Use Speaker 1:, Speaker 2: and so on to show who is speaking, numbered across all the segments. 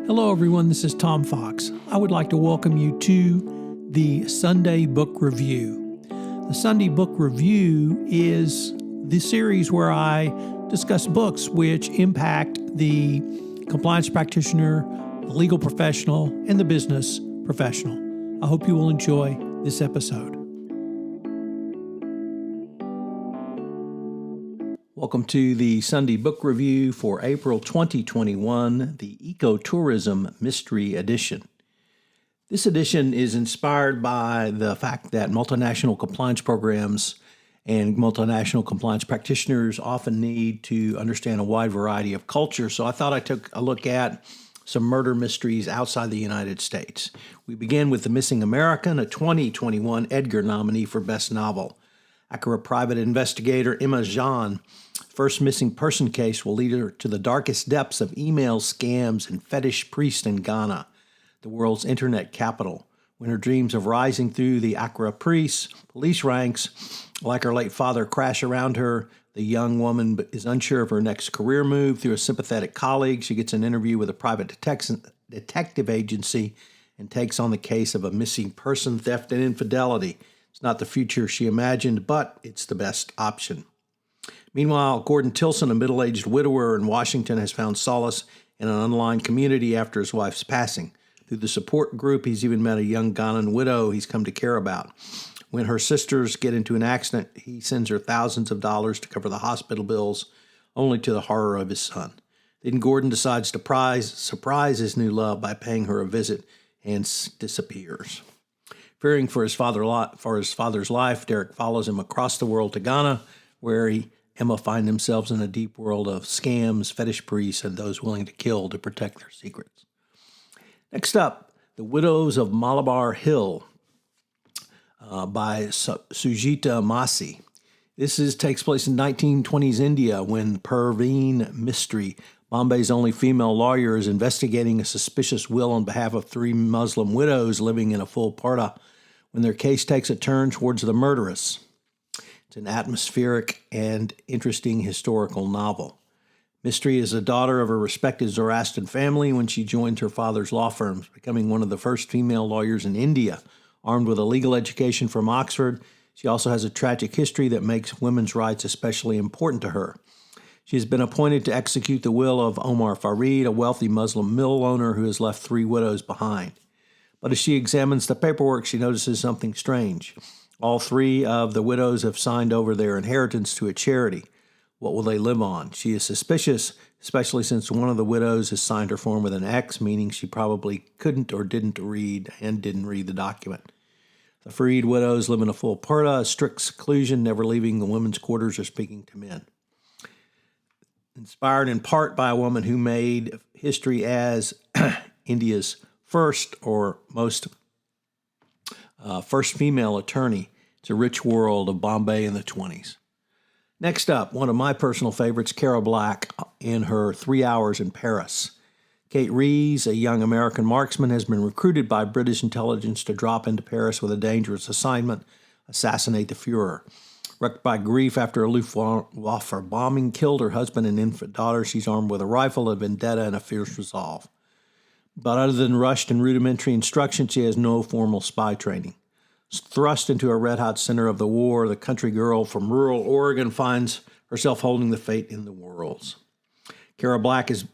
Speaker 1: Hello everyone, this is Tom Fox. I would like to welcome you to the Sunday Book Review. The Sunday Book Review is the series where I discuss books which impact the compliance practitioner, the legal professional, and the business professional. I hope you will enjoy this episode. Welcome to the Sunday Book Review for April 2021, the Ecotourism Mystery Edition. This edition is inspired by the fact that multinational compliance programs and multinational compliance practitioners often need to understand a wide variety of cultures, so I thought I took a look at some murder mysteries outside the United States. We begin with The Missing American, a 2021 Edgar nominee for Best Novel. Accra private investigator Emma Jean first missing person case will lead her to the darkest depths of email scams and fetish priests in Ghana, the world's internet capital. When her dreams of rising through the Accra police ranks, like her late father, crash around her, the young woman is unsure of her next career move. Through a sympathetic colleague, she gets an interview with a private detective agency and takes on the case of a missing person, theft, and infidelity. It's not the future she imagined, but it's the best option. Meanwhile, Gordon Tilson, a middle-aged widower in Washington, has found solace in an online community after his wife's passing. Through the support group, he's even met a young Ghanaian widow he's come to care about. When her sisters get into an accident, he sends her thousands of dollars to cover the hospital bills, only to the horror of his son. Then Gordon decides to surprise his new love by paying her a visit and disappears. Fearing for his father's life, Derek follows him across the world to Ghana, where Emma find themselves in a deep world of scams, fetish priests, and those willing to kill to protect their secrets. Next up, The Widows of Malabar Hill by Sujata Massey. This takes place in 1920s India when Perveen Mistry, Bombay's only female lawyer, is investigating a suspicious will on behalf of three Muslim widows living in a full parda when their case takes a turn towards the murderess. It's an atmospheric and interesting historical novel. Mistry is the daughter of a respected Zoroastrian family when she joined her father's law firms, becoming one of the first female lawyers in India. Armed with a legal education from Oxford, she also has a tragic history that makes women's rights especially important to her. She has been appointed to execute the will of Omar Farid, a wealthy Muslim mill owner who has left three widows behind. But as she examines the paperwork, she notices something strange. All three of the widows have signed over their inheritance to a charity. What will they live on? She is suspicious, especially since one of the widows has signed her form with an X, meaning she probably couldn't or didn't read the document. The Farid widows live in a full parda, a strict seclusion, never leaving the women's quarters or speaking to men. Inspired in part by a woman who made history as India's first female attorney. It's a rich world of Bombay in the 20s. Next up, one of my personal favorites, Cara Black in her 3 Hours in Paris. Kate Rees, a young American marksman, has been recruited by British intelligence to drop into Paris with a dangerous assignment, assassinate the Fuhrer. Wrecked by grief after a Luftwaffe bombing killed her husband and infant daughter, she's armed with a rifle, a vendetta, and a fierce resolve. But other than rushed and rudimentary instruction, she has no formal spy training. Thrust into a red-hot center of the war, the country girl from rural Oregon finds herself holding the fate in the worlds. Cara Black is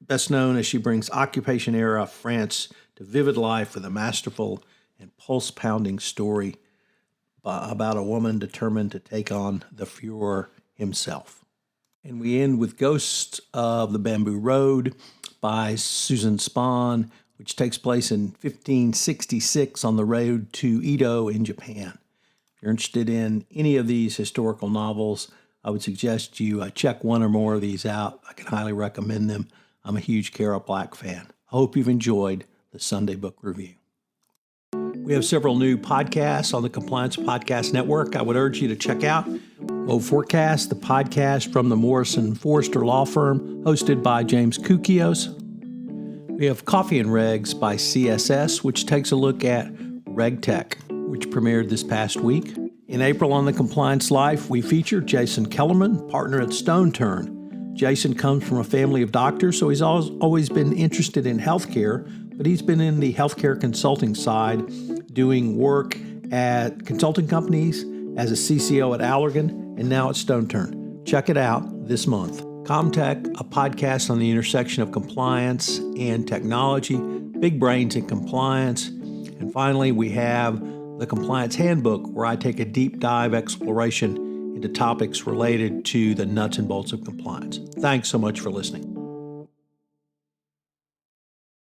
Speaker 1: best known as she brings occupation-era France to vivid life with a masterful and pulse-pounding story about a woman determined to take on the Fuhrer himself. And we end with Ghosts of the Bamboo Road by Susan Spahn, which takes place in 1566 on the road to Edo in Japan. If you're interested in any of these historical novels, I would suggest you check one or more of these out. I can highly recommend them. I'm a huge Cara Black fan. I hope you've enjoyed the Sunday Book Review. We have several new podcasts on the Compliance Podcast Network I would urge you to check out. Low Forecast, the podcast from the Morrison Forrester Law Firm, hosted by James Koukios. We have Coffee and Regs by CSS, which takes a look at RegTech, which premiered this past week. In April on the Compliance Life, we featured Jason Kellerman, partner at Stone Turn. Jason comes from a family of doctors, so he's always been interested in healthcare, but he's been in the healthcare consulting side, doing work at consulting companies, as a CCO at Allergan, and now at Stone Turn. Check it out this month. Comtech, a podcast on the intersection of compliance and technology, big brains in compliance. And finally, we have the Compliance Handbook, where I take a deep dive exploration into topics related to the nuts and bolts of compliance. Thanks so much for listening.